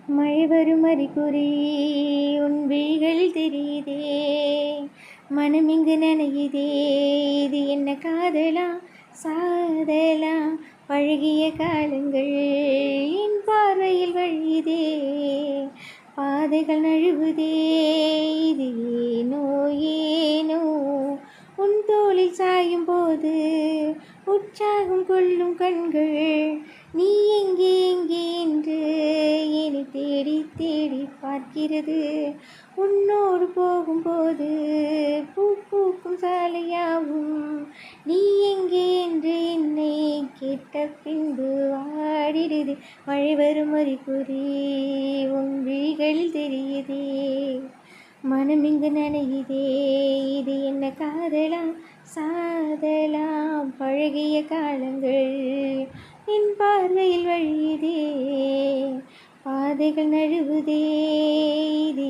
மழை வரும் அறிகுறி உன் விழிகளில் தெரியுதே, மனமிங்கு நனையுதே. இது என்ன காதலா சாதலா? பழகிய காலங்கள் என் பார்வையில் வழியுதே, பாதைகள் நழுவுதே. இது ஏனோ ஏனோ உன் தோளில் சாயும் போது உற்சாகம் கொள்ளும் கண்கள் நீ எங்கே எங்கே என்று என்னை தேடி தேடி பார்க்கிறது. உன்னோடு போகும்போது பூ பூக்கும் சாலையாவும் நீ எங்கே என்று என்னை கேட்ட பின்பு வாடிடுது. மழை வரும் அறிகுறி உன் விழிகளில் தெரியுதே, மனமிங்கு நனையுதே. இது என்ன காதலா சாதலா? பழகிய காலங்கள் என் பார்வையில் வழியுதே, பாதைகள் நழுவுதே. இது